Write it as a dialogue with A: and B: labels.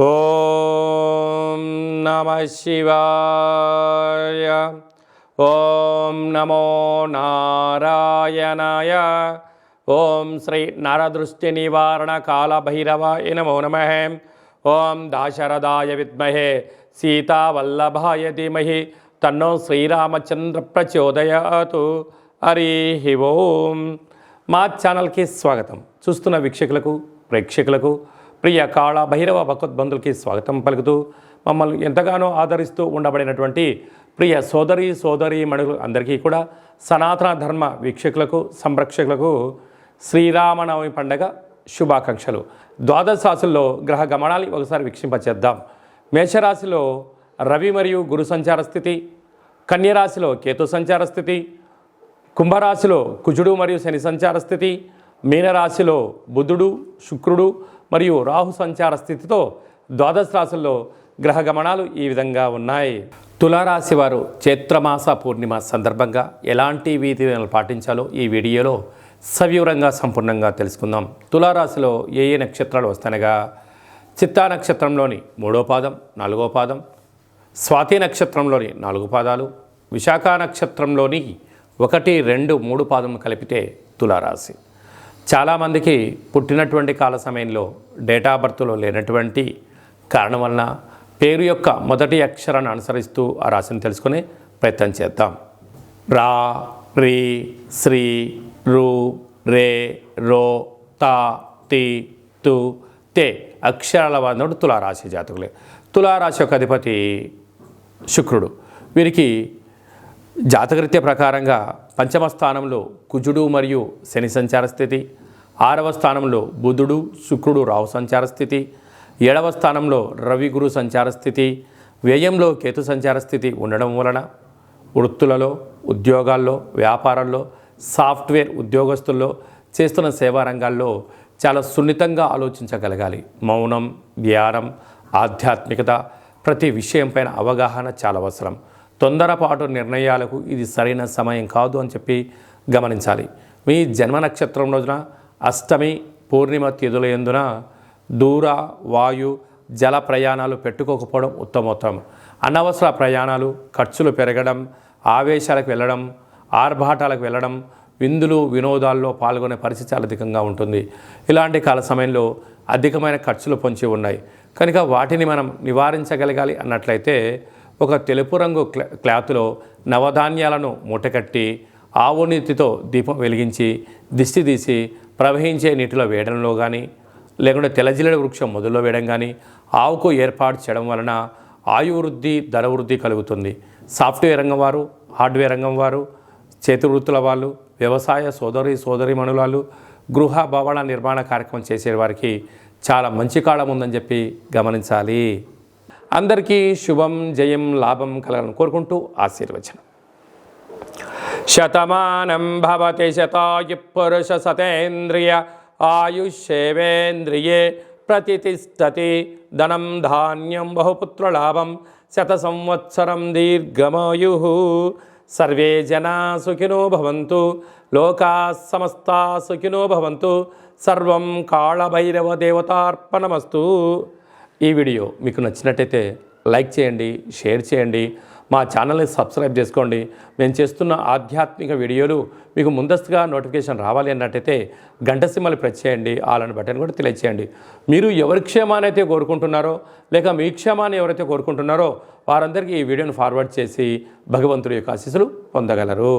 A: ఓం నమః శివాయ. ఓం నమో నారాయణాయ. ఓం శ్రీ నరదృష్టి నివారణ కాళభైరవాయ నమో నమః. ఓం దాశరథాయ విద్మహే సీతావల్లభాయ ధీమహి తన్నో శ్రీరామచంద్ర ప్రచోదయాతు. హరి ఓం. మా ఛానల్కి స్వాగతం. చూస్తున్న వీక్షకులకు ప్రేక్షకులకు ప్రియ కాళ భైరవ భగవద్బంధులకి స్వాగతం పలుకుతూ మమ్మల్ని ఎంతగానో ఆదరిస్తూ ఉండబడినటువంటి ప్రియ సోదరీ మణులు అందరికీ కూడా సనాతన ధర్మ వీక్షకులకు సంరక్షకులకు శ్రీరామనవమి పండగ శుభాకాంక్షలు. ద్వాదశ రాశుల్లో గ్రహ గమనాలు ఒకసారి వీక్షింపచేద్దాం. మేషరాశిలో రవి మరియు గురు సంచార స్థితి, కన్యరాశిలో కేతు సంచార స్థితి, కుంభరాశిలో కుజుడు మరియు శని సంచార స్థితి, మీనరాశిలో బుధుడు శుక్రుడు మరియు రాహు సంచార స్థితితో ద్వాదశ రాశుల్లో గ్రహ గమనాలు ఈ విధంగా ఉన్నాయి. తులారాశి వారు చైత్రమాస పూర్ణిమ సందర్భంగా ఎలాంటి విధులను పాటించాలో ఈ వీడియోలో సవివరంగా సంపూర్ణంగా తెలుసుకుందాం. తులారాశిలో ఏ నక్షత్రాలు వస్తాయనగా చిత్తా నక్షత్రంలోని 3వ పాదం 4వ పాదం, స్వాతి నక్షత్రంలోని 4 పాదాలు, విశాఖ నక్షత్రంలోని 1, 2, 3 పాదం కలిపితే తులారాశి. చాలామందికి పుట్టినటువంటి కాల సమయంలో డేటా బర్త్లో లేనటువంటి కారణం వలన పేరు యొక్క మొదటి అక్షరాన్ని అనుసరిస్తూ ఆ రాశిని తెలుసుకునే ప్రయత్నం చేద్దాం. రా, రి, శ్రీ, రు, రే, రో, తా, తి, తు, తే అక్షరాల వాడు తులారాశి జాతకులే. తులారాశి యొక్క అధిపతి శుక్రుడు. వీరికి జాతకరీత్యా ప్రకారంగా 5వ స్థానంలో కుజుడు మరియు శని సంచార స్థితి, 6వ స్థానంలో బుధుడు శుక్రుడు రాహు సంచార స్థితి, 7వ స్థానంలో రవి గురు సంచార స్థితి, వ్యయంలో కేతు సంచార స్థితి ఉండడం వలన వృత్తులలో, ఉద్యోగాల్లో, వ్యాపారాల్లో, సాఫ్ట్వేర్ ఉద్యోగస్తుల్లో, చేస్తున్న సేవా రంగాల్లో చాలా సున్నితంగా ఆలోచించగలగాలి. మౌనం, ధ్యానం, ఆధ్యాత్మికత, ప్రతి విషయంపైన అవగాహన చాలా అవసరం. తొందరపాటు నిర్ణయాలకు ఇది సరైన సమయం కాదు అని చెప్పి గమనించాలి. మీ జన్మ నక్షత్రం రోజున అష్టమి పూర్ణిమ తిథుల యందున దూర వాయు జల ప్రయాణాలు పెట్టుకోకపోవడం ఉత్తమోత్తరం. అనవసర ప్రయాణాలు, ఖర్చులు పెరగడం, ఆవేశాలకు వెళ్ళడం, ఆర్భాటాలకు వెళ్ళడం, విందులు వినోదాల్లో పాల్గొనే పరిస్థితి చాలా అధికంగా ఉంటుంది. ఇలాంటి కాల సమయంలో అధికమైన ఖర్చులు పొంచి ఉన్నాయి కనుక వాటిని మనం నివారించగలగాలి అన్నట్లయితే ఒక తెలుపు రంగు క్లాత్లో నవధాన్యాలను మూటకట్టి ఆవు నీతితో దీపం వెలిగించి దిష్టి తీసి ప్రవహించే నీటిలో వేయడంలో కానీ, లేకుంటే తెల్లజిల్లెడ వృక్షం మొదల్లో వేయడం కానీ ఆవుకు ఏర్పాటు చేయడం వలన ఆయువృద్ధి, ధనవృద్ధి కలుగుతుంది. సాఫ్ట్వేర్ రంగం వారు, హార్డ్వేర్ రంగం వారు, చేతి వృత్తుల వాళ్ళు, వ్యవసాయ సోదరీమణుల వాళ్ళు, గృహ భవన నిర్మాణ కార్యక్రమం చేసే వారికి చాలా మంచి కాలం ఉందని చెప్పి గమనించాలి. అందరికీ శుభం, జయం, లాభం కలగాలని కోరుకుంటూ ఆశీర్వచనం. శతమానం భవతి శతాయు పురుష సతేంద్రియ ఆయుష్యేవేంద్రియే ప్రతిష్టతి. ధనం ధాన్యం బహుపుత్రలాభం శత సంవత్సరం దీర్ఘమాయు. సర్వే జనా సుఖినో భవంతు, లోకా సమస్తా సుఖినో భవంతు. సర్వం కాళభైరవ దేవతార్పణమస్తు. ఈ వీడియో మీకు నచ్చినట్టయితే లైక్ చేయండి, షేర్ చేయండి, మా ఛానల్ని సబ్స్క్రైబ్ చేసుకోండి. మేము చేస్తున్న ఆధ్యాత్మిక వీడియోలు మీకు ముందస్తుగా నోటిఫికేషన్ రావాలి అన్నట్టయితే గంట సింబల్ ప్రెస్ చేయండి, ఆల్ అనే బటన్ కూడా తెలియచేయండి. మీరు ఎవరి క్షేమాన్ని అయితే కోరుకుంటున్నారో లేక మీ క్షేమాన్ని ఎవరైతే కోరుకుంటున్నారో వారందరికీ ఈ వీడియోను ఫార్వర్డ్ చేసి భగవంతుడి యొక్క ఆశీస్సులు పొందగలరు.